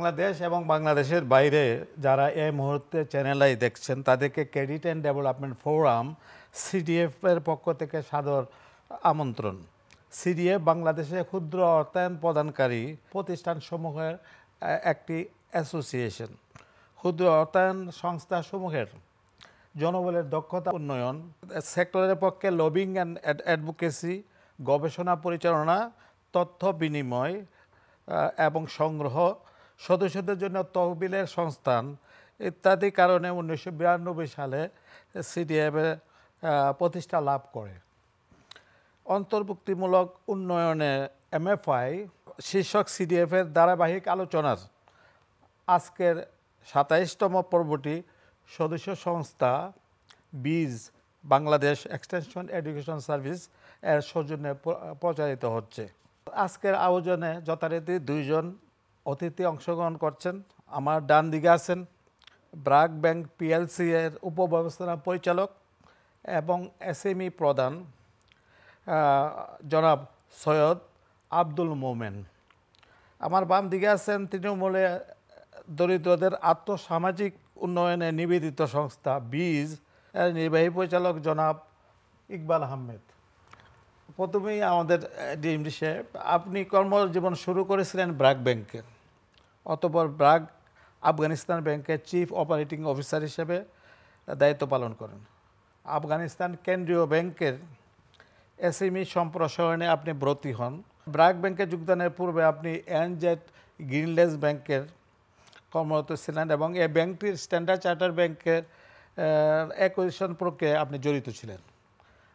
বাংলাদেশ এবং বাংলাদেশের বাইরে যারা এই মুহূর্তে চ্যানেলাই দেখছেন তাদেরকে credit and development forum CDF এর পক্ষ থেকে সাদর আমন্ত্রণ। সিডিএফ বাংলাদেশে ক্ষুদ্র অর্থায়ন প্রদানকারী প্রতিষ্ঠানসমূহের একটি অ্যাসোসিয়েশন। ক্ষুদ্র অর্থায়ন সংস্থাসমূহের জনবলের দক্ষতা উন্নয়ন, সেক্টরের পক্ষে লবিং অ্যান্ড অ্যাডভোকেসি, গবেষণা পরিচালনা, তথ্য বিনিময় এবং সংগ্রহ, সদস্যদের জন্য তহবিলের সংস্থান ইত্যাদি কারণে 1992 সালে সিডিএফ প্রতিষ্ঠা লাভ করে। অন্তর্ভুক্তিমূলক উন্নয়নে এমএফআই শীর্ষক সিডিএফের ধারাবাহিক আলোচনার আজকের 27তম পর্বটি সদস্য সংস্থা বীজ বাংলাদেশ এক্সটেনশন এডুকেশন সার্ভিস এর সৌজন্যে প্রচারিত হচ্ছে। আজকের আয়োজনে যথারীতি দুইজন অতিথি অংশগ্রহণ করছেন। আমার ডান দিকে আছেন ব্র্যাক ব্যাংক পিএলসি এর উপব্যবস্থাপনা পরিচালক এবং এসএমই প্রধান জনাব সৈয়দ আব্দুল মোমেন। আমার বাম দিকে আছেন তৃণমূলে দরিদ্রদের আর্থসামাজিক উন্নয়নে নিবেদিত সংস্থা বীজ এর নির্বাহী পরিচালক জনাব ইকবাল আহমেদ। প্রথমেই আমাদের ডিএমডি সাহেব, আপনি কর্মজীবন শুরু করেছিলেন ব্র্যাক ব্যাংকে, অতঃপর ব্র্যাক আফগানিস্তান ব্যাংকের চিফ অপারেটিং অফিসার হিসেবে দায়িত্ব পালন করেন। আফগানিস্তান কেন্দ্রীয় ব্যাংকের এসএমই সম্প্রসারণে আপনি ব্রতী হন। ব্র্যাক ব্যাংকে যোগদানের পূর্বে আপনি এনজেড গ্রিনলেস ব্যাংকের কর্মরত ছিলেন এবং এই ব্যাংকটির স্ট্যান্ডার্ড চার্টার ব্যাংকের অ্যাকুইজিশন প্রক্রিয়ায় আপনি জড়িত ছিলেন।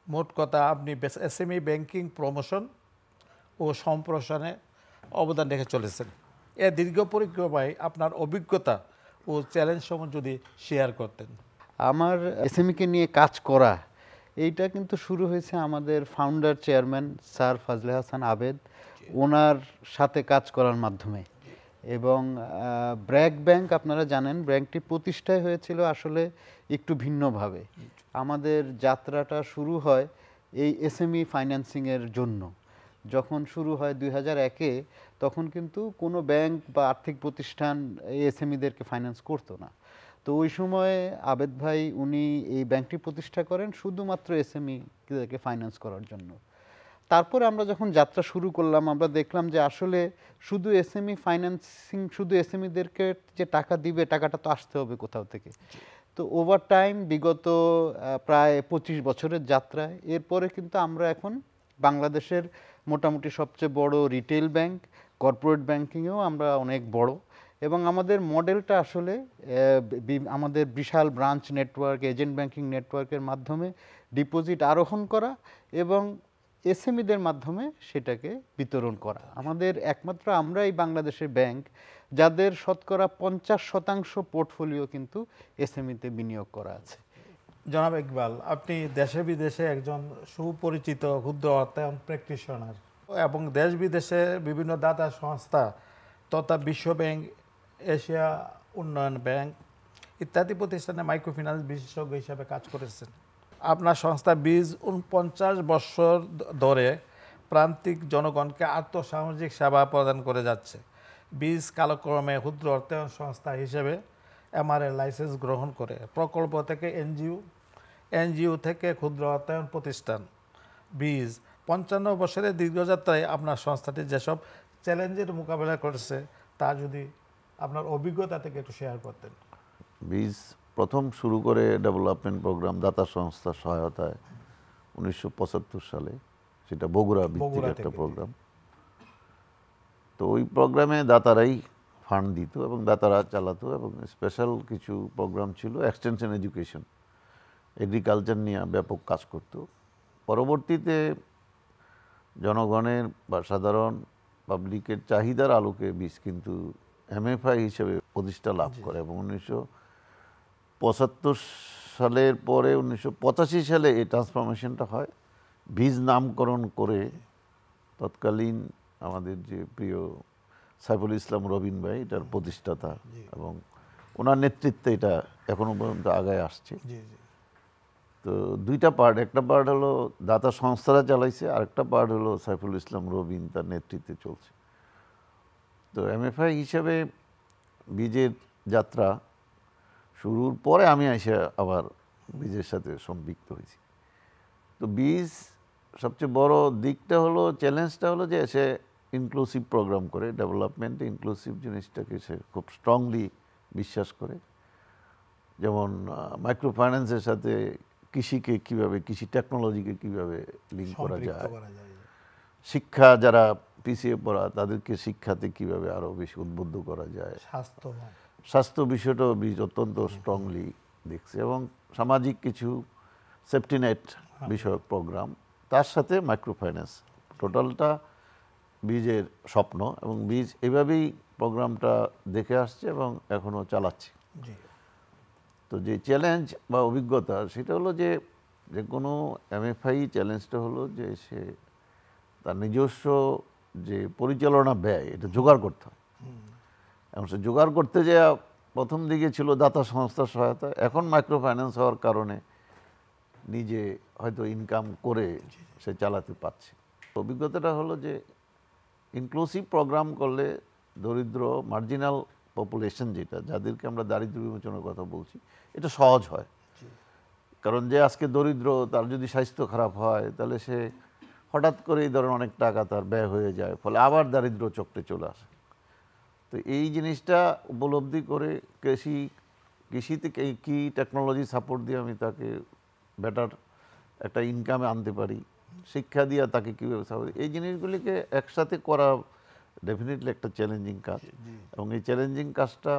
মোট কথা আপনি এসএমই ব্যাংকিং প্রমোশন ও সম্প্রসারণে অবদান রেখে চলেছেন। এ দীর্ঘ পরিক্রমায় আপনার অভিজ্ঞতা ও চ্যালেঞ্জসমূহ যদি শেয়ার করতেন। আমার এসএমইকে নিয়ে কাজ করা এইটা কিন্তু শুরু হয়েছে আমাদের ফাউন্ডার চেয়ারম্যান স্যার ফাজলে হাসান আবেদ, ওনার সাথে কাজ করার মাধ্যমে। এবং ব্র্যাক ব্যাংক আপনারা জানেন ব্যাংকটি প্রতিষ্ঠাই হয়েছিল আসলে একটু ভিন্নভাবে। আমাদের যাত্রাটা শুরু হয় এই এসএমই ফাইন্যান্সিংয়ের জন্য। যখন শুরু হয় 2001-এ, তখন কিন্তু কোনো ব্যাংক বা আর্থিক প্রতিষ্ঠান এই এসএমইদেরকে ফাইন্যান্স করতো না। তো ওই সময়ে আবেদ ভাই উনি এই ব্যাংকটি প্রতিষ্ঠা করেন শুধুমাত্র এসএমইদেরকে ফাইন্যান্স করার জন্য। তারপরে আমরা যখন যাত্রা শুরু করলাম আমরা দেখলাম যে আসলে শুধু এসএমই ফাইন্যান্সিং, শুধু এসএমইদেরকে যে টাকা দিবে, টাকাটা তো আসতে হবে কোথাও থেকে। তো ওভার টাইম বিগত প্রায় 25 বছরের যাত্রায় এরপরে কিন্তু আমরা এখন বাংলাদেশের মোটামুটি সবচেয়ে বড় রিটেল ব্যাংক, কর্পোরেট ব্যাংকিংয়েও আমরা অনেক বড়। এবং আমাদের মডেলটা আসলে আমাদের বিশাল ব্রাঞ্চ নেটওয়ার্ক, এজেন্ট ব্যাংকিং নেটওয়ার্কের মাধ্যমে ডিপোজিট আরোহণ করা এবং এসএমইদের মাধ্যমে সেটাকে বিতরণ করা। আমাদের একমাত্র আমরাই বাংলাদেশের ব্যাংক যাদের শতকরা 50% পোর্টফোলিও কিন্তু এসএমইতে বিনিয়োগ করা আছে। জনাব ইকবাল, আপনি দেশে বিদেশে একজন সুপরিচিত ক্ষুদ্র অর্থায়ন প্র্যাকটিশনার এবং দেশ বিদেশে বিভিন্ন দাতা সংস্থা তথা বিশ্ব ব্যাংক, এশিয়া উন্নয়ন ব্যাংক ইত্যাদি প্রতিষ্ঠানে মাইক্রোফিন্যান্স বিশেষজ্ঞ হিসাবে কাজ করেছেন। আপনার সংস্থা বীজ 49 বছর ধরে প্রান্তিক জনগণকে আর্থসামাজিক সেবা প্রদান করে যাচ্ছে। বীজ কালক্রমে ক্ষুদ্র অর্থায়ন সংস্থা হিসেবে এমআরএ লাইসেন্স গ্রহণ করে। প্রকল্প থেকে এনজিও থেকে ক্ষুদ্র অর্থায়ন প্রতিষ্ঠান বীজ 55 বছরের দীর্ঘযাত্রায় আপনার সংস্থাটি যেসব চ্যালেঞ্জের মোকাবেলা করেছে তা যদি আপনার অভিজ্ঞতা থেকে একটু শেয়ার করতেন। বীজ প্রথম শুরু করে ডেভেলপমেন্ট প্রোগ্রাম দাতা সংস্থার সহায়তায় 1975 সালে, সেটা বগুড়া ভিত্তিক একটা প্রোগ্রাম। তো ওই প্রোগ্রামে দাতারাই ফান্ড দিত এবং দাতারা চালাতো এবং স্পেশাল কিছু প্রোগ্রাম ছিল এক্সটেনশন এডুকেশন, এগ্রিকালচার নিয়ে ব্যাপক কাজ করত। পরবর্তীতে জনগণের বা সাধারণ পাবলিকের চাহিদার আলোকে বীজ কিন্তু এমএফআই হিসেবে প্রতিষ্ঠা লাভ করে এবং 1975 সালের পরে 1985 সালে এই ট্রান্সফরমেশনটা হয়। বীজ নামকরণ করে তৎকালীন আমাদের যে প্রিয় সাইফুল ইসলাম রবিন ভাই এটার প্রতিষ্ঠাতা এবং ওনার নেতৃত্বে এটা এখনো পর্যন্ত আগায় আসছে। তো দুইটা পার্ট, একটা পার্ট হলো দাতা সংস্থারা চালাইছে, আরেকটা পার্ট হলো সাইফুল ইসলাম রবিন তার নেতৃত্বে চলছে। তো এমএফআই হিসেবে বীজের যাত্রা শুরুর পরে আমি এসে আবার বীজের সাথে সম্পৃক্ত হয়েছি। তো বীজ সবচেয়ে বড় দিকটা হলো, চ্যালেঞ্জটা হলো যে সে ইনক্লুসিভ প্রোগ্রাম করে, ডেভেলপমেন্টে ইনক্লুসিভ জিনিসটাকে সে খুব স্ট্রংলি বিশ্বাস করে। যেমন মাইক্রো ফাইন্যান্সের সাথে কৃষিকে কিভাবে, কৃষি টেকনোলজিকে কিভাবে লিঙ্ক করা যায়, শিক্ষা যারা পিছিয়ে পড়া তাদেরকে শিক্ষাতে কিভাবে আরও বেশি উদ্বুদ্ধ করা যায়, স্বাস্থ্য বিষয়টাও বীজ অত্যন্ত স্ট্রংলি দেখছে, এবং সামাজিক কিছু সেফটি নেট বিষয়ক প্রোগ্রাম, তার সাথে মাইক্রো ফাইন্যান্স, টোটালটা বীজের স্বপ্ন। এবং বীজ এভাবেই প্রোগ্রামটা দেখে আসছে এবং এখনও চালাচ্ছে। তো যে চ্যালেঞ্জ বা অভিজ্ঞতা সেটা হলো যে কোনো এমএফআই চ্যালেঞ্জটা হলো যে সে তার নিজস্ব যে পরিচালনা ব্যয় এটা জোগাড় করতে হয়। এবং সে জোগাড় করতে যে প্রথম দিকে ছিল দাতা সংস্থার সহায়তা, এখন মাইক্রো ফাইন্যান্স হওয়ার কারণে নিজে হয়তো ইনকাম করে সে চালাতে পারছে। অভিজ্ঞতাটা হলো যে ইনক্লুসিভ প্রোগ্রাম করলে দরিদ্র মার্জিনাল পপুলেশন, যেটা যাদেরকে আমরা দারিদ্র্য বিমোচনের কথা বলছি, এটা সহজ হয়। কারণ যে আজকে দরিদ্র, তার যদি স্বাস্থ্য খারাপ হয় তাহলে সে হঠাৎ করে এই ধরনের অনেক টাকা তার ব্যয় হয়ে যায়, ফলে আবার দারিদ্র চক্রে চলে আসে। তো এই জিনিসটা উপলব্ধি করে কৃষিতে কি টেকনোলজি সাপোর্ট দিয়ে আমি তাকে বেটার একটা ইনকামে আনতে পারি, শিক্ষা দিয়ে তাকে কীভাবে সাপোর্ট, এই জিনিসগুলিকে একসাথে করা ডেফিনেটলি একটা চ্যালেঞ্জিং কাজ। এবং এই চ্যালেঞ্জিং কাজটা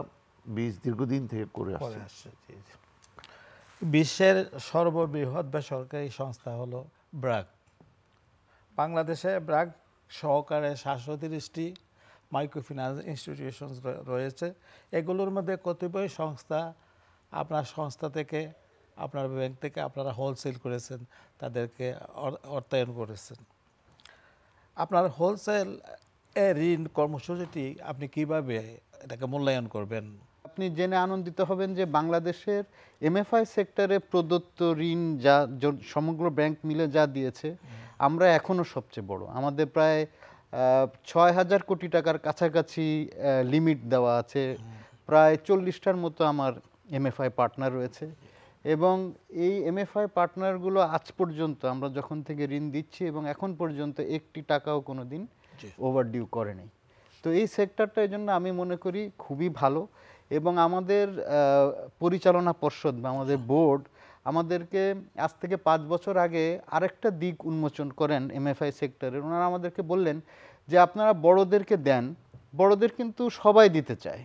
বীজ দীর্ঘদিন থেকে করে আসছে। বিশ্বের সর্ববৃহৎ বেসরকারি সংস্থা হলো ব্র্যাক। বাংলাদেশে ব্র্যাক সহকারে 730টি মাইক্রোফিন্যান্স ইনস্টিটিউশনস রয়েছে। এগুলোর মধ্যে কতিপয় সংস্থা আপনার সংস্থা থেকে, আপনার ব্যাংক থেকে আপনারা হোলসেল করেছেন, তাদেরকে অর্থায়ন করেছেন। আপনার হোলসেল ঋণ কর্মসূচিটি আপনি কিভাবে এটাকে মূল্যায়ন করবেন? আপনি জেনে আনন্দিত হবেন যে বাংলাদেশের এমএফআই সেক্টরে প্রদত্ত ঋণ যা সমগ্র ব্যাংক মিলে যা দিয়েছে, আমরা এখনও সবচেয়ে বড়। আমাদের প্রায় 6,000 কোটি টাকার কাছাকাছি লিমিট দেওয়া আছে। প্রায় 40টার মতো আমার এমএফআই পার্টনার রয়েছে, এবং এই এমএফআই পার্টনারগুলো আজ পর্যন্ত আমরা যখন থেকে ঋণ দিচ্ছি এবং এখন পর্যন্ত একটি টাকাও কোনো দিন ওভারডিউ করেনি। তো এই সেক্টরটা এই জন্য আমি মনে করি খুবই ভালো। এবং আমাদের পরিচালনা পর্ষদ বা আমাদের বোর্ড আমাদেরকে আজ থেকে 5 বছর আগে আরেকটা দিক উন্মোচন করেন এমএফআই সেক্টরের। ওনারা আমাদেরকে বললেন যে আপনারা বড়দেরকে দেন, বড়দের কিন্তু সবাই দিতে চায়,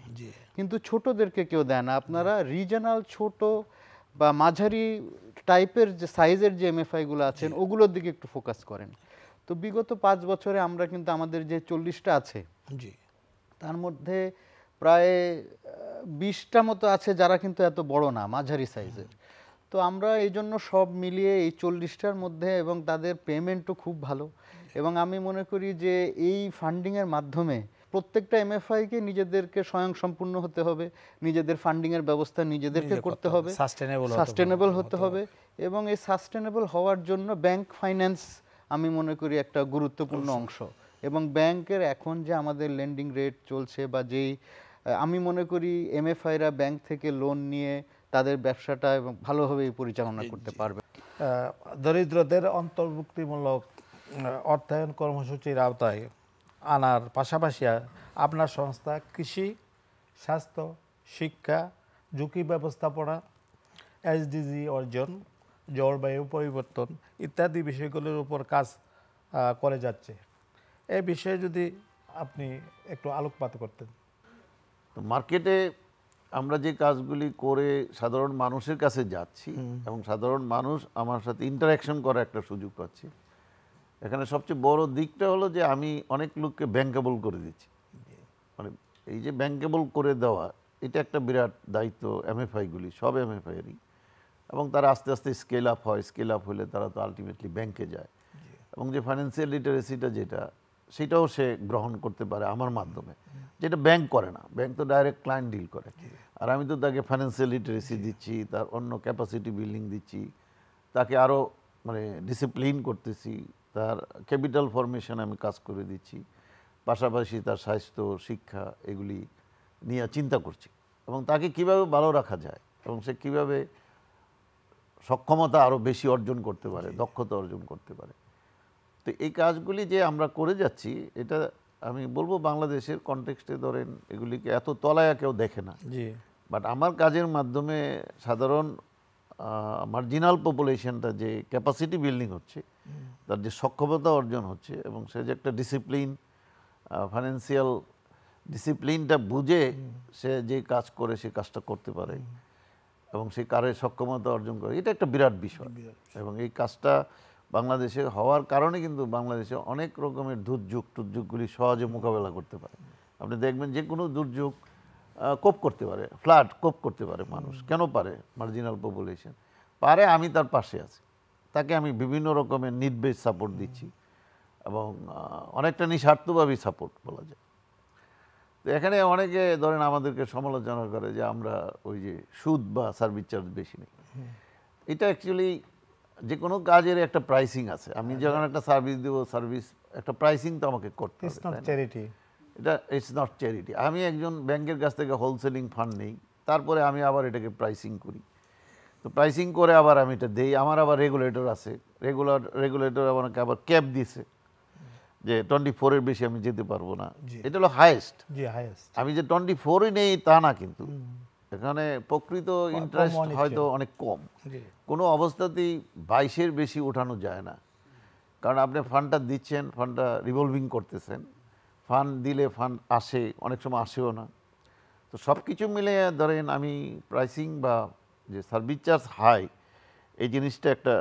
কিন্তু ছোটদেরকে কেউ দেয় না। আপনারা রিজনাল ছোট বা মাঝারি টাইপের যে সাইজের যে এমএফআইগুলো আছেন ওগুলোর দিকে একটু ফোকাস করেন। তো বিগত 5 বছরে আমরা কিন্তু আমাদের যে 40টা আছে তার মধ্যে প্রায় 20টা মতো আছে যারা কিন্তু এত বড় না, মাঝারি সাইজের। তো আমরা এই জন্য সব মিলিয়ে এই 40টার মধ্যে, এবং তাদের পেমেন্টও খুব ভালো। এবং আমি মনে করি যে এই ফান্ডিংয়ের মাধ্যমে প্রত্যেকটা এমএফআইকে নিজেদেরকে স্বয়ংসম্পূর্ণ হতে হবে, নিজেদের ফান্ডিংয়ের ব্যবস্থা নিজেদেরকে করতে হবে, সাস্টেনেবল হতে হবে। এবং এই সাস্টেনেবল হওয়ার জন্য ব্যাংক ফাইন্যান্স আমি মনে করি একটা গুরুত্বপূর্ণ অংশ। এবং ব্যাংকের এখন যে আমাদের লেন্ডিং রেট চলছে বা যেই, আমি মনে করি এমএফআইরা ব্যাংক থেকে লোন নিয়ে তাদের ব্যবসাটা এবং ভালোভাবে পরিচালনা করতে পারবে। দরিদ্রদের অন্তর্ভুক্তিমূলক অর্থায়ন কর্মসূচির আওতায় আনার পাশাপাশি আপনার সংস্থা কৃষি, স্বাস্থ্য, শিক্ষা, ঝুঁকি ব্যবস্থাপনা, এসডিজি অর্জন, জলবায়ু পরিবর্তন ইত্যাদি বিষয়গুলোর উপর কাজ করে যাচ্ছে। এই বিষয়ে যদি আপনি একটু আলোকপাত করতেন। তো মার্কেটে আমরা যে কাজগুলি করে সাধারণ মানুষের কাছে যাচ্ছি এবং সাধারণ মানুষ আমার সাথে ইন্টারাকশন করার একটা সুযোগ পাচ্ছি, এখানে সবচেয়ে বড় দিকটা হলো যে আমি অনেক লোককে ব্যাংকেবল করে দিচ্ছি। মানে এই যে ব্যাংকেবল করে দেওয়া, এটা একটা বিরাট দায়িত্ব এমএফআইগুলি, সব এমএফআইয়েরই। এবং তারা আস্তে আস্তে স্কেল আপ হয়, স্কেল আপ হলে তারা তো আলটিমেটলি ব্যাংকে যায়, এবং যে ফাইন্যান্সিয়াল লিটারেসিটা যেটা, সেটাও সে গ্রহণ করতে পারে আমার মাধ্যমে, যেটা ব্যাংক করে না। ব্যাংক তো ডাইরেক্ট ক্লায়েন্ট ডিল করে, আর আমি তো তাকে ফাইন্যান্সিয়াল লিটারেসি দিচ্ছি, তার অন্য ক্যাপাসিটি বিল্ডিং দিচ্ছি, তাকে আরও মানে ডিসিপ্লিন করতেছি, তার ক্যাপিটাল ফরমেশন আমি কাজ করে দিচ্ছি, পাশাপাশি তার স্বাস্থ্য, শিক্ষা এগুলি নিয়ে চিন্তা করছি এবং তাকে কিভাবে ভালো রাখা যায় এবং সে কিভাবে সক্ষমতা আরও বেশি অর্জন করতে পারে, দক্ষতা অর্জন করতে পারে। তো এই কাজগুলি যে আমরা করে যাচ্ছি, এটা আমি বলবো বাংলাদেশের কনটেক্সটে ধরেন এগুলিকে এত তলায়া কেউ দেখে না, বাট আমার কাজের মাধ্যমে সাধারণ মার্জিনাল পপুলেশনটা যে ক্যাপাসিটি বিল্ডিং হচ্ছে, তার যে সক্ষমতা অর্জন হচ্ছে এবং সে যে একটা ডিসিপ্লিন, ফাইন্যান্সিয়াল ডিসিপ্লিনটা বুঝে সে যে কাজ করে সে কাজটা করতে পারে এবং সে কারের সক্ষমতা অর্জন করে, এটা একটা বিরাট বিষয়। এবং এই কাজটা বাংলাদেশে হওয়ার কারণে কিন্তু বাংলাদেশে অনেক রকমের দুর্যোগগুলি সহজে মোকাবেলা করতে পারে। আপনি দেখবেন যে কোনো দুর্যোগ কোপ করতে পারে, ফ্লাড কোপ করতে পারে মানুষ। কেন পারে? মার্জিনাল পপুলেশন পারে, আমি তার পাশে আছি, তাকে আমি বিভিন্ন রকমের নিড বেস সাপোর্ট দিচ্ছি এবং অনেকটা নিঃস্বার্থভাবেই সাপোর্ট বলা যায়। তো এখানে অনেকে ধরেন আমাদেরকে সমালোচনা করে যে আমরা ওই যে সুদ বা সার্ভিস চার্জ বেশি নেই। এটা অ্যাকচুয়ালি যে কোনো কাজের একটা প্রাইসিং আছে। আমি যখন একটা সার্ভিস দেবো, সার্ভিস একটা প্রাইসিং তো আমাকে করতে হবে। এটা ইটস নট চ্যারিটি। আমি একজন ব্যাংকের কাছ থেকে হোলসেলিং ফান্ড নেই, তারপরে আমি আবার এটাকে প্রাইসিং করি। তো প্রাইসিং করে আবার আমি এটা দেই। আমার আবার রেগুলেটর আছে, রেগুলেটর আমাকে আবার ক্যাপ দিয়েছে যে 24-এর বেশি আমি যেতে পারবো না। এটা হলো হাইয়েস্ট। আমি যে 24-ই নেই তা না, কিন্তু এখানে প্রকৃত ইন্টারেস্ট হয়তো অনেক কম। কোনো অবস্থাতেই 22-এর বেশি ওঠানো যায় না, কারণ আপনি ফান্ডটা দিচ্ছেন, ফান্ডটা রিভলভিং করতেছেন, ফান্ড দিলে ফান্ড আসে, অনেক সময় আসেও না। তো সব কিছু মিলে ধরেন আমি প্রাইসিং বা যে সার্ভিস চার্জ হাই, এই জিনিসটা একটা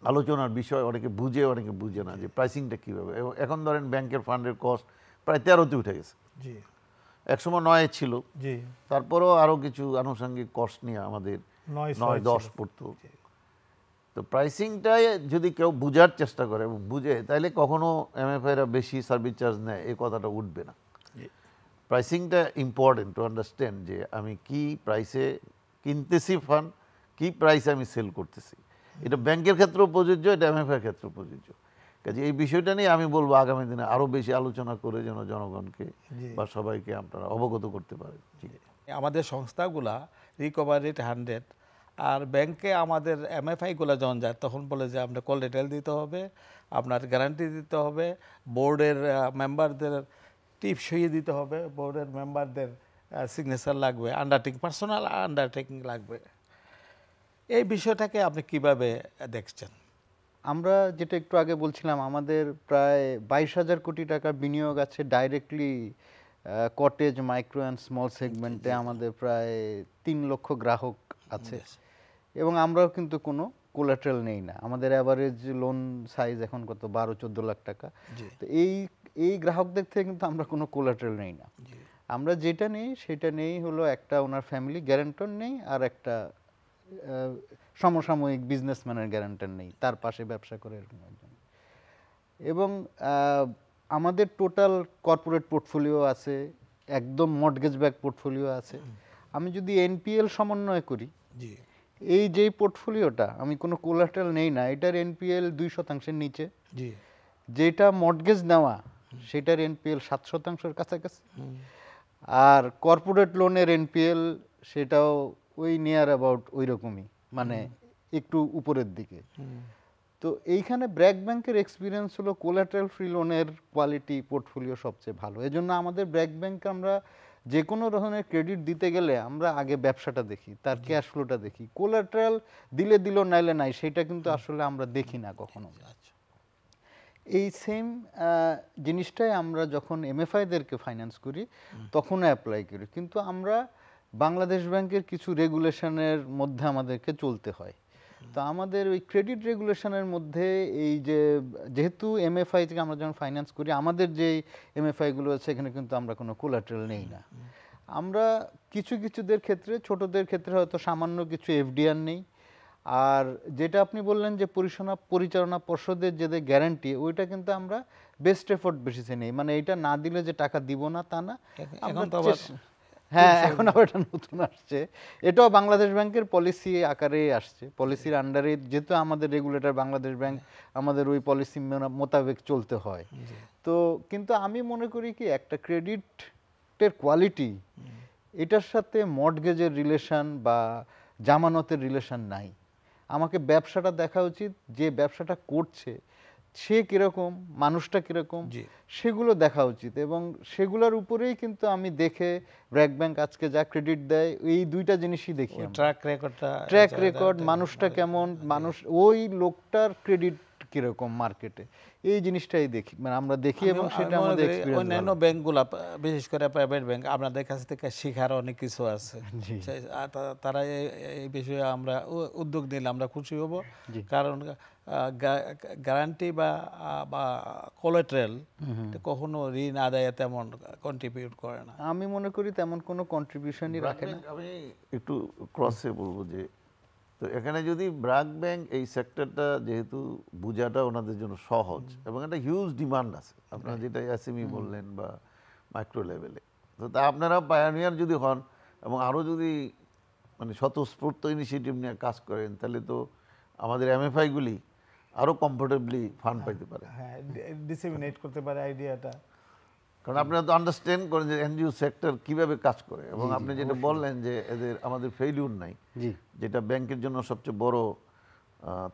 আলোচনার বিষয়। অনেকে বুঝে, অনেকে বুঝে না যে প্রাইসিংটা কীভাবে। এবং এখন ধরেন ব্যাংকের ফান্ডের কস্ট প্রায় 13-তে উঠে গেছে, একসময় 9-এ ছিল, তারপরেও আরও কিছু আনুষঙ্গিক কস্ট নিয়ে আমাদের 9-10 পড়তো। তো প্রাইসিংটাই যদি কেউ বুঝার চেষ্টা করে এবং বুঝে, তাইলে কখনো এমএফআইরা বেশি সার্ভিস চার্জ নেয় এই কথাটা উঠবে না। প্রাইসিংটা ইম্পর্টেন্ট টু আন্ডারস্ট্যান্ড যে আমি কি প্রাইসে কিনতেছি ফান্ড, কি প্রাইসে আমি সেল করতেছি। এটা ব্যাংকের ক্ষেত্রেও প্রযোজ্য, এটা এমএফআইয়ের ক্ষেত্রেও প্রযোজ্য। কাজে এই বিষয়টা নিয়ে আমি বলবো আগামী দিনে আরও বেশি আলোচনা করে যেন জনগণকে বা সবাইকে আপনারা অবগত করতে পারেন। আমাদের সংস্থাগুলা রিকভারি রেট 100, আর ব্যাংকে আমাদের এমএফআইগুলো যখন যায় তখন বলে যে আপনার কোলাটেরাল দিতে হবে, আপনার গ্যারান্টি দিতে হবে, বোর্ডের মেম্বারদের টিপ সইয়ে দিতে হবে, বোর্ডের মেম্বারদের সিগনেচার লাগবে, আন্ডারটেকিং, পার্সোনাল আন্ডারটেকিং লাগবে। এই বিষয়টাকে আপনি কিভাবে দেখছেন? আমরা যেটা একটু আগে বলছিলাম, আমাদের প্রায় 22,000 কোটি টাকা বিনিয়োগ আছে directly cottage, micro and small সেগমেন্টে। আমাদের প্রায় 3 লক্ষ গ্রাহক আছে এবং আমরাও কিন্তু কোনো কোলাটেরাল নেই না। আমাদের অ্যাভারেজ লোন সাইজ এখন কত, 12-14 লাখ টাকা। তো এই গ্রাহকদের থেকে কিন্তু আমরা কোনো কোলাটেরাল নেই না। আমরা যেটা নেই সেটা নেই হলো একটা ওনার ফ্যামিলি গ্যারান্টর নেই, আর একটা সমসাময়িক বিজনেসম্যানের গ্যারান্টর নেই, তার পাশে ব্যবসা করে এরকম একজন। এবং আমাদের টোটাল কর্পোরেট পোর্টফোলিও আছে, একদম মর্টগেজ ব্যাক পোর্টফোলিও আছে। আমি যদি এনপিএল সমন্বয় করি, এই যেই পোর্টফোলিওটা আমি কোনো কোলাটেরাল নেই না, এটার এনপিএল 2% নিচে, যেটা মর্টগেজ নেওয়া সেটার এনপিএল 7% কাছাকাছি, আর কর্পোরেট লোনের এনপিএল সেটাও ওই নিয়ার অ্যাবাউট ওই রকমই, মানে একটু উপরের দিকে। তো এইখানে ব্র্যাক ব্যাংকের এক্সপিরিয়েন্স হলো কোলাটেরাল ফ্রি লোনের কোয়ালিটি পোর্টফোলিও সবচেয়ে ভালো। এজন্য আমাদের ব্র্যাক ব্যাংকে আমরা যে কোনো ধরনের ক্রেডিট দিতে গেলে আমরা আগে ব্যবসাটা দেখি, তার ক্যাশ ফ্লোটা দেখি। কোলাটেরাল দিলে দিল, নাইলে নাই, সেটা কিন্তু আসলে আমরা দেখি না কখনো। এই সেম জিনিসটাই আমরা যখন এমএফআইদেরকে ফাইন্যান্স করি তখনও অ্যাপ্লাই করি, কিন্তু আমরা বাংলাদেশ ব্যাংকের কিছু রেগুলেশনের মধ্যে আমাদেরকে চলতে হয়। তো আমাদের ওই ক্রেডিট রেগুলেশনের মধ্যে এই যে যেহেতু এমএফআই থেকে আমরা যখন ফাইন্যান্স করি, আমাদের যে এমএফআইগুলো আছে এখানে কিন্তু আমরা কোনো কোলাটেরাল নেই না। আমরা কিছুদের ক্ষেত্রে, ছোটদের ক্ষেত্রে হয়তো সামান্য কিছু এফডিআর নেই। আর যেটা আপনি বললেন যে পরিচালনা পর্ষদের যে গ্যারান্টি, ওইটা কিন্তু আমরা বেস্ট এফোর্ট বেসিসে নেই। মানে এটা না দিলে যে টাকা দিব না তা না। হ্যাঁ, এখন আবার এটা নতুন আসছে, এটাও বাংলাদেশ ব্যাংকের পলিসি আকারে আসছে, পলিসির আন্ডারে, যেহেতু আমাদের রেগুলেটর বাংলাদেশ ব্যাংক, আমাদের ওই পলিসি মোতাবেক চলতে হয়। তো কিন্তু আমি মনে করি কি, একটা ক্রেডিট প্রোডাক্টের কোয়ালিটি এটার সাথে মর্টগেজের রিলেশন বা জামানতের রিলেশন নাই। আমাকে ব্যবসাটা দেখা উচিত, যে ব্যবসাটা করছে সে কিরকম, মানুষটা কিরকম, সেগুলো দেখা উচিত। এবং সেগুলোর উপরেই কিন্তু আমি দেখে ব্র্যাক ব্যাংক আজকে যা ক্রেডিট দেয় এই দুইটা জিনিসই দেখি। ট্র্যাক রেকর্ড, মানুষটা কেমন, মানুষ ওই লোকটার ক্রেডিট কিরকম মার্কেটে, এই জিনিসটাই দেখি, মানে আমরা দেখি এবং সেটা আমাদের এক্সপেরিয়েন্স। অন্যান্য ব্যাংকগুলো বিশেষ করে প্রাইভেট ব্যাংক আপনাদের কাছ থেকে শেখার অনেক কিছু আছে। তারা এই বিষয়ে আমরা উদ্যোগ নিলে আমরা খুশি হব, কারণ গ্যারান্টি বা কোলাটেরাল কখনো ঋণ আদায়ে তেমন কন্ট্রিবিউট করে না। আমি মনে করি তেমন কোনো কন্ট্রিবিউশনই রাখে না। আমি একটু ক্রসে বলবো যে, তো এখানে যদি ব্র্যাক ব্যাংক এই সেক্টরটা যেহেতু বোঝাটা ওনাদের জন্য সহজ এবং একটা হিউজ ডিমান্ড আছে, আপনারা যেটা এসএমই বললেন বা মাইক্রো লেভেলে, তো তা আপনারা পায়োনিয়ার যদি হন এবং আরও যদি মানে স্বতঃস্ফূর্ত ইনিশিয়েটিভ নিয়ে কাজ করেন, তাহলে তো আমাদের এমএফআইগুলি আরও কমফোর্টেবলি ফান্ড পাইতে পারে, হ্যাঁ, ডিসেমিনেট করতে পারে আইডিয়াটা। কারণ আপনারা তো আন্ডারস্ট্যান্ড করেন যে এনজিও সেক্টর কীভাবে কাজ করে, এবং আপনি যেটা বললেন যে আমাদের ফেইলিউর নাই, যেটা ব্যাংকের জন্য সবচেয়ে বড়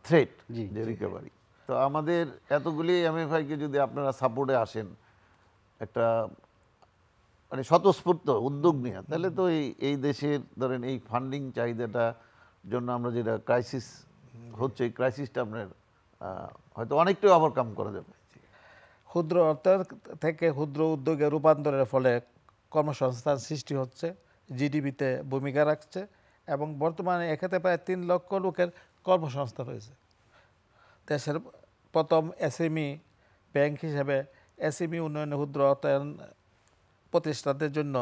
থ্রেট, যে রিকভারি। তো আমাদের এতগুলি এমএফআইকে যদি আপনারা সাপোর্টে আসেন একটা মানে স্বতঃস্ফূর্ত উদ্যোগ নিয়ে, তাহলে তো এই দেশের ধরেন এই ফান্ডিং চাহিদাটা জন্য আমরা যেটা ক্রাইসিস হচ্ছে, এই ক্রাইসিসটা আপনার হয়তো অনেকটাই ওভারকাম করা যাবে। ক্ষুদ্র অর্থের থেকে ক্ষুদ্র উদ্যোগে রূপান্তরের ফলে কর্মসংস্থান সৃষ্টি হচ্ছে, জিডিপিতে ভূমিকা রাখছে, এবং বর্তমানে এক্ষেত্রে প্রায় 3 লক্ষ লোকের কর্মসংস্থান হয়েছে। দেশের প্রথম এসএমই ব্যাংক হিসেবে এসএমই উন্নয়ন ক্ষুদ্র অর্থায়ন প্রতিষ্ঠানের জন্য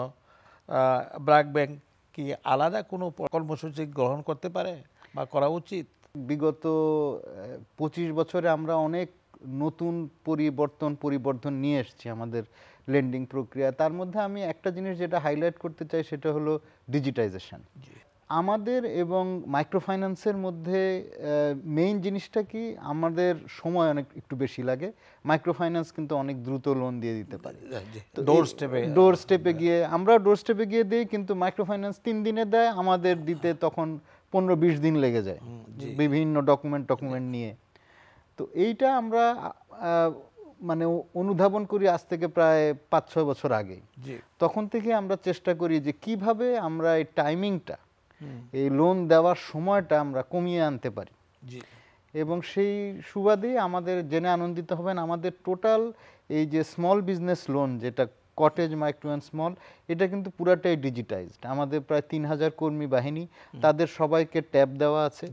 ব্র্যাক ব্যাংক কি আলাদা কোনো কর্মসূচি গ্রহণ করতে পারে বা করা উচিত? বিগত 25 বছরে আমরা অনেক নতুন পরিবর্তন নিয়ে এসেছি আমাদের লেন্ডিং প্রক্রিয়া। তার মধ্যে আমি একটা জিনিস যেটা হাইলাইট করতে চাই সেটা হলো ডিজিটাইজেশন। আমাদের এবং মাইক্রো ফাইন্যান্সের মধ্যে মেইন জিনিসটা কি, আমাদের সময় অনেক একটু বেশি লাগে, মাইক্রো ফাইন্যান্স কিন্তু অনেক দ্রুত লোন দিয়ে দিতে পারে। ডোর স্টেপে গিয়ে আমরা দিই, কিন্তু মাইক্রো ফাইন্যান্স 3 দিনে দেয়, আমাদের দিতে তখন 15-20 দিন লেগে যায় বিভিন্ন ডকুমেন্ট নিয়ে। তো এইটা আমরা মানে অনুধাবন করি আজ থেকে প্রায় 5-6 বছর আগে। তখন থেকে আমরা চেষ্টা করি যে কিভাবে আমরা এই টাইমিংটা, এই লোন দেওয়ার সময়টা আমরা কমিয়ে আনতে পারি। এবং সেই সুবাদে আমাদের জেনে আনন্দিত হবেন, আমাদের টোটাল এই যে স্মল বিজনেস লোন, যেটা কটেজ, মাইক্রো অ্যান্ড স্মল, এটা কিন্তু পুরাটাই ডিজিটাইজড। আমাদের প্রায় 3000 কর্মী বাহিনী, তাদের সবাইকে ট্যাব দেওয়া আছে।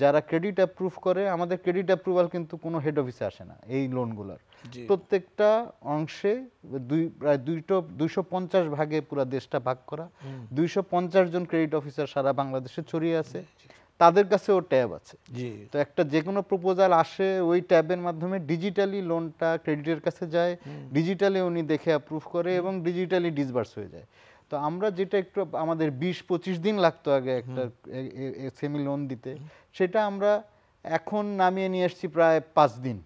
যারা ক্রেডিট অ্যাপ্রুভ করে, আমাদের ক্রেডিট অ্যাপ্রুভাল কিন্তু কোনো হেড অফিসে আসে না এই লোনগুলোর। প্রত্যেকটা অংশে প্রায় 250 ভাগে পুরো দেশটা ভাগ করা, 250 জন ক্রেডিট অফিসার সারা বাংলাদেশে ছড়িয়ে আছে, তাদের কাছেও ট্যাব আছে। তো একটা যে কোনো প্রপোজাল আসে, ওই ট্যাবের মাধ্যমে ডিজিটালি লোনটা ক্রেডিটের কাছে যায়, ডিজিটালি উনি দেখে অ্যাপ্রুভ করে এবং ডিজিটালি ডিসবার্স হয়ে যায়। তো আমরা যেটা একটু আমাদের 20-25 দিন লাগতো আগে একটা সেমি লোন দিতে, সেটা আমরা এখন নামিয়ে নিয়ে এসেছি প্রায় 5 দিন।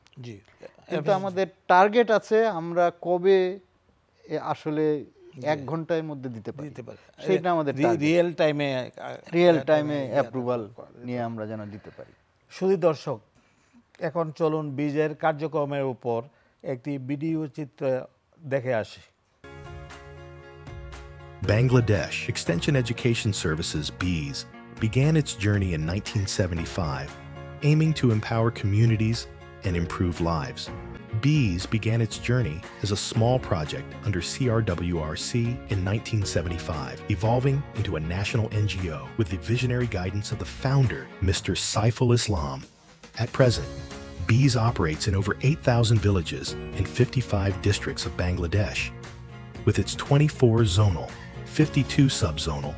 কিন্তু আমাদের টার্গেট আছে আমরা কবে আসলে 1 ঘন্টার মধ্যে দিতে পারি, সেটা আমাদের রিয়েল টাইমে অ্যাপ্রুভাল নিয়ে আমরা যেন দিতে পারি। শুধু দর্শক, এখন চলুন বীজের কার্যক্রমের উপর একটি ভিডিও চিত্র দেখে আসি। Bangladesh Extension Education Services (BEES) began its journey in 1975, aiming to empower communities and improve lives. BEES began its journey as a small project under CRWRC in 1975, evolving into a national NGO with the visionary guidance of the founder, Mr. Saiful Islam. At present, BEES operates in over 8,000 villages in 55 districts of Bangladesh. With its 24 zonal, 52 subzonal,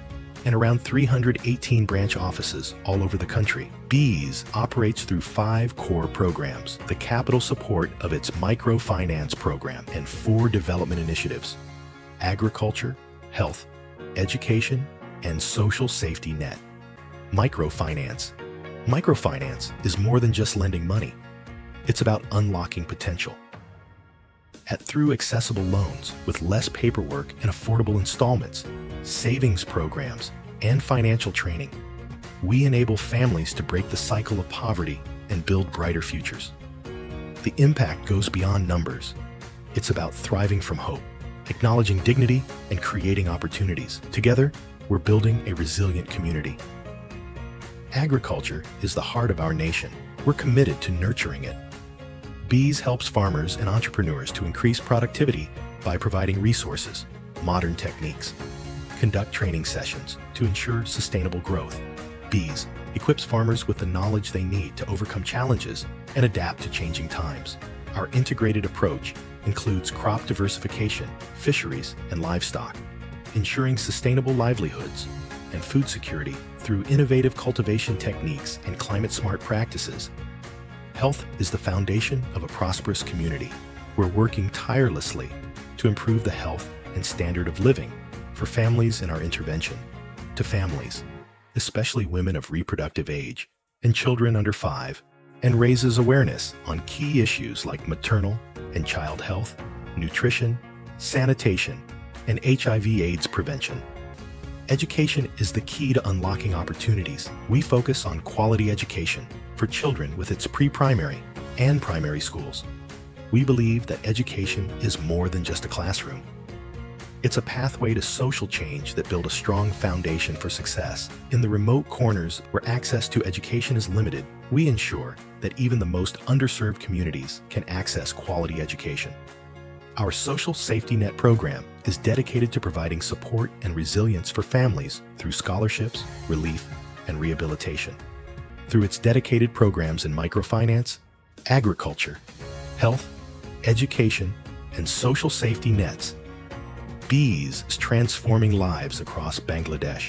and around 318 branch offices all over the country, BEES operates through 5 core programs, the capital support of its microfinance program, and 4 development initiatives: agriculture, health, education, and social safety net. Microfinance. Microfinance is more than just lending money. It's about unlocking potential. at through accessible loans with less paperwork and affordable installments, savings programs, and financial training. We enable families to break the cycle of poverty and build brighter futures. The impact goes beyond numbers. It's about thriving from hope, acknowledging dignity, and creating opportunities. Together, we're building a resilient community. Agriculture is the heart of our nation. We're committed to nurturing it. Bees helps farmers and entrepreneurs to increase productivity by providing resources, modern techniques, conduct training sessions to ensure sustainable growth. Bees equips farmers with the knowledge they need to overcome challenges and adapt to changing times. Our integrated approach includes crop diversification, fisheries, and livestock, ensuring sustainable livelihoods and food security through innovative cultivation techniques and climate-smart practices. Health is the foundation of a prosperous community. We're working tirelessly to improve the health and standard of living for families in our intervention. To families, especially women of reproductive age and children under 5, and raises awareness on key issues like maternal and child health, nutrition, sanitation, and HIV/AIDS prevention. Education is the key to unlocking opportunities. We focus on quality education for children with its pre-primary and primary schools. We believe that education is more than just a classroom. It's a pathway to social change that builds a strong foundation for success. In the remote corners where access to education is limited, we ensure that even the most underserved communities can access quality education. Our social safety net program is dedicated to providing support and resilience for families through scholarships, relief, and rehabilitation. Through its dedicated programs in microfinance, agriculture, health, education, and social safety nets, Bees is transforming lives across Bangladesh.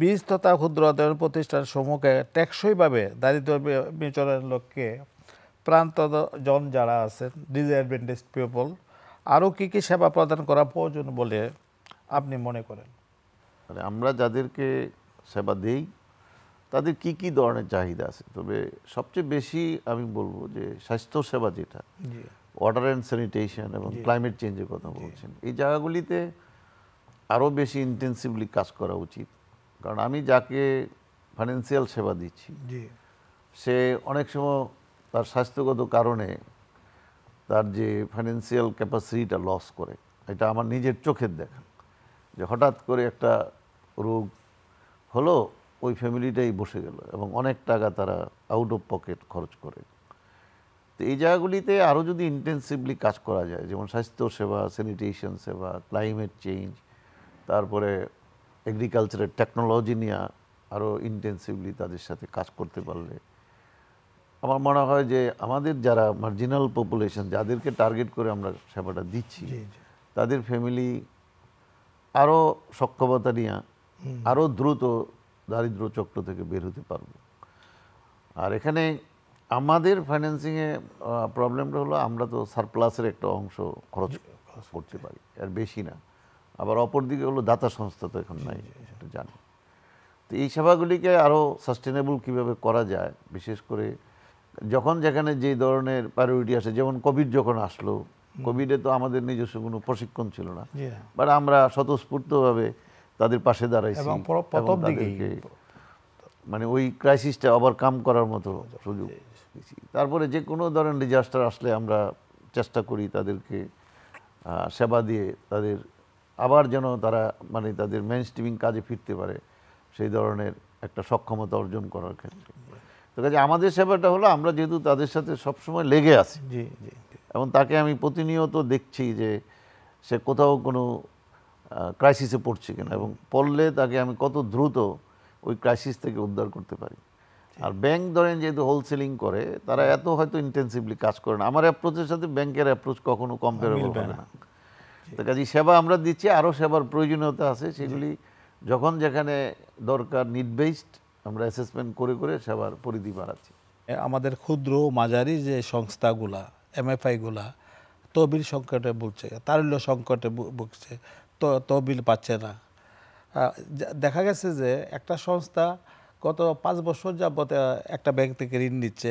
বীজ তথা ক্ষুদ্র উদ্যোগ প্রতিষ্ঠান সমূহকে টেকসইভাবে দারিদ্র্য বিমোচনের লক্ষ্যে প্রান্ত জন যারা আছেন ডিসঅ্যাডভান্টেজ পিপল আরও কী কী সেবা প্রদান করা প্রয়োজন বলে আপনি মনে করেন? মানে আমরা যাদেরকে সেবা দেই তাদের কি কি ধরনের চাহিদা আছে, তবে সবচেয়ে বেশি আমি বলবো যে স্বাস্থ্য সেবা যেটা, ওয়াটার অ্যান্ড স্যানিটেশন এবং ক্লাইমেট চেঞ্জের কথা বলছেন, এই জায়গাগুলিতে আরও বেশি ইন্টেন্সিভলি কাজ করা উচিত। কারণ আমি যাকে ফাইন্যান্সিয়াল সেবা দিচ্ছি সে অনেক সময় তার স্বাস্থ্যগত কারণে তার যে ফাইন্যান্সিয়াল ক্যাপাসিটিটা লস করে। এটা আমার নিজের চোখের দেখা, যে হঠাৎ করে একটা রোগ হলো, ওই ফ্যামিলিটাই বসে গেল এবং অনেক টাকা তারা আউট অফ পকেট খরচ করে। তো এই জায়গাগুলিতে আরও যদি ইন্টেন্সিভলি কাজ করা যায়, যেমন স্বাস্থ্য সেবা, স্যানিটেশন সেবা, ক্লাইমেট চেঞ্জ, তারপরে এগ্রিকালচারের টেকনোলজি নিয়ে আরও ইন্টেন্সিভলি তাদের সাথে কাজ করতে পারলে আমার মনে হয় যে আমাদের যারা মার্জিনাল পপুলেশন, যাদেরকে টার্গেট করে আমরা সেবাটা দিচ্ছি, তাদের ফ্যামিলি আরও সক্ষমতা নিয়ে আরও দ্রুত দারিদ্র্য চক্র থেকে বের হতে পারবে। আর এখানে আমাদের ফাইন্যান্সিংয়ে প্রবলেমটা হলো আমরা তো সারপ্লাসের একটা অংশ খরচ করতে পারি, আর বেশি না। আবার অপরদিকে হলো দাতা সংস্থা তো এখন নাই, সেটা জানি। তো এই সেবাগুলিকে আরও সাস্টেনেবল কীভাবে করা যায়, বিশেষ করে যখন যেখানে যে ধরনের প্রায়োরিটি আসে, যেমন কোভিড যখন আসলো, কোভিডে তো আমাদের নিজস্ব কোনো প্রশিক্ষণ ছিল না, বাট আমরা স্বতঃস্ফূর্তভাবে তাদের পাশে দাঁড়াইছি, তাদেরকে মানে ওই ক্রাইসিসটা ওভারকাম করার মতো সুযোগ দিয়েছি। তারপরে যে কোনো ধরনের ডিজাস্টার আসলে আমরা চেষ্টা করি তাদেরকে সেবা দিয়ে তাদের আবার যেন তারা মানে তাদের মেইনস্ট্রিমিং কাজে ফিরতে পারে, সেই ধরনের একটা সক্ষমতা অর্জন করার ক্ষেত্রে। তো কাজে আমাদের সেবাটা হলো আমরা যেহেতু তাদের সাথে সবসময় লেগে আছি এবং তাকে আমি প্রতিনিয়ত দেখছি যে সে কোথাও কোনো ক্রাইসিসে পড়ছে কিনা, এবং পড়লে তাকে আমি কত দ্রুত ওই ক্রাইসিস থেকে উদ্ধার করতে পারি। আর ব্যাংক ধরেন যেহেতু হোলসেলিং করে, তারা এত হয়তো ইন্টেন্সিভলি কাজ করে না। আমার অ্যাপ্রোচের সাথে ব্যাংকের অ্যাপ্রোচ কখনো কম্পারেবল হবে না। তো কাজে সেবা আমরা দিচ্ছি, আরও সেবার প্রয়োজনীয়তা আছে, সেগুলি যখন যেখানে দরকার নিড বেসড আমরা অ্যাসেসমেন্ট করে করে সেবার পরিধি বাড়াচ্ছি। আমাদের ক্ষুদ্র মাঝারি যে সংস্থাগুলা, এমএফআইগুলা তহবিল সংকটে ভুগছে, তারল্য সংকটে ভুগছে, তহবিল পাচ্ছে না। দেখা গেছে যে একটা সংস্থা গত 5 বছর যাবত একটা ব্যাংক থেকে ঋণ নিচ্ছে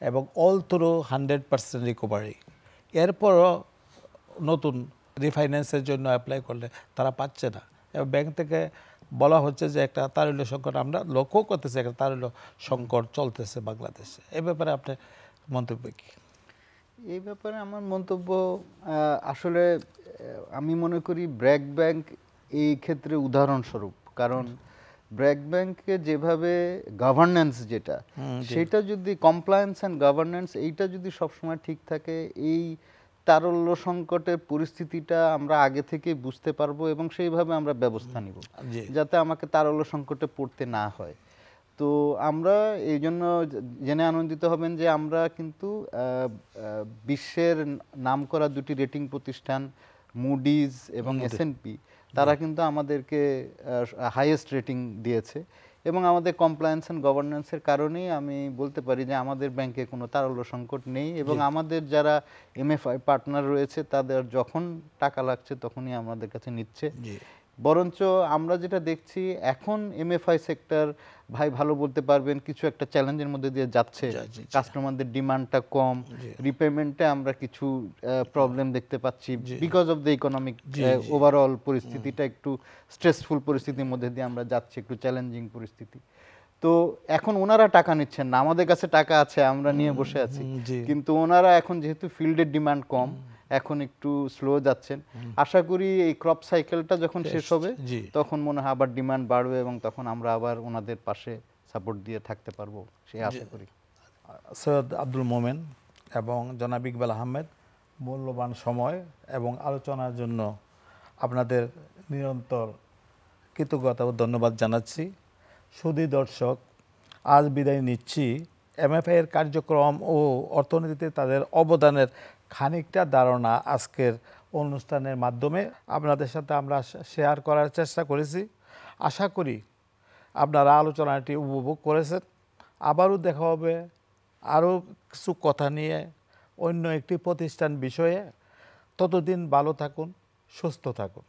এবং অল থ্রু 100% রিকভারি। এরপরও নতুন রিফাইন্যান্সের জন্য অ্যাপ্লাই করলে তারা পাচ্ছে না, এবং ব্যাংক থেকে বলা হচ্ছে যে একটা তারল্য সংকট, আমরা লক্ষ্য করতেছি একটা তারল্য সংকট চলতেছে বাংলাদেশে। এই ব্যাপারে আপনার মন্তব্য কি? এই ব্যাপারে আমার মন্তব্য আসলে আমি মনে করি ব্র্যাক ব্যাংক এই ক্ষেত্রে উদাহরণস্বরূপ। কারণ ব্র্যাক ব্যাংকে যেভাবে গভর্নেন্স যেটা, সেটা যদি কমপ্লায়েন্স অ্যান্ড গভর্নেন্স এইটা যদি সবসময় ঠিক থাকে, এই তারল্য সংকটের পরিস্থিতিটা আমরা আগে থেকে বুঝতে পারবো এবং সেইভাবে আমরা ব্যবস্থা নিব যাতে আমাকে তারল্য সংকটে পড়তে না হয়। তো আমরা এই জন্য জেনে আনন্দিত হবেন যে আমরা কিন্তু বিশ্বের নামকরা দুটি রেটিং প্রতিষ্ঠান মুডিজ এবং S&P তারা কিন্তু আমাদেরকে হাইয়েস্ট রেটিং দিয়েছে, এবং আমাদের কমপ্লায়েন্স অ্যান্ড গভর্নেন্সের কারণেই আমি বলতে পারি যে আমাদের ব্যাংকে কোনো তারল্য সংকট নেই, এবং আমাদের যারা MFI পার্টনার রয়েছে তাদের যখন টাকা লাগছে তখনই আমাদের কাছে নিচ্ছে। বরঞ্চ আমরা যেটা দেখছি এখন MFI সেক্টর ভাই ভালো বলতে পারবেন কিছু একটা চ্যালেঞ্জের মধ্যে দিয়ে যাচ্ছে, কাস্টমারদের ডিমান্ডটা কম, রিপেমেন্টে আমরা কিছু প্রবলেম দেখতে পাচ্ছি because of the economic overall পরিস্থিতিটা একটু স্ট্রেসফুল পরিস্থিতির মধ্যে দিয়ে আমরা যাচ্ছি, একটু চ্যালেঞ্জিং পরিস্থিতি। তো এখন ওনারা টাকা নিচ্ছেন না, আমাদের কাছে টাকা আছে আমরা নিয়ে বসে আছি, কিন্তু ওনারা এখন যেহেতু ফিল্ডের ডিমান্ড কম এখন একটু স্লো যাচ্ছেন। আশা করি এই ক্রপ সাইকেলটা যখন শেষ হবে তখন মনে হয় আবার ডিমান্ড বাড়বে এবং তখন আমরা আবার ওনাদের পাশে সাপোর্ট দিয়ে থাকতে পারবো, সেই আশা করি। সৈয়দ আব্দুল মোমেন এবং জনাব ইকবাল আহমেদ, মূল্যবান সময় এবং আলোচনার জন্য আপনাদের নিরন্তর কৃতজ্ঞতা ও ধন্যবাদ জানাচ্ছি। সুধী দর্শক, আজ বিদায় নিচ্ছি। MFI এর কার্যক্রম ও অর্থনীতিতে তাদের অবদানের খানিকটা ধারণা আজকের অনুষ্ঠানের মাধ্যমে আপনাদের সাথে আমরা শেয়ার করার চেষ্টা করেছি। আশা করি আপনারা আলোচনাটি উপভোগ করেছেন। আবারও দেখা হবে আরও কিছু কথা নিয়ে অন্য একটি প্রতিষ্ঠান বিষয়ে। ততদিন ভালো থাকুন, সুস্থ থাকুন।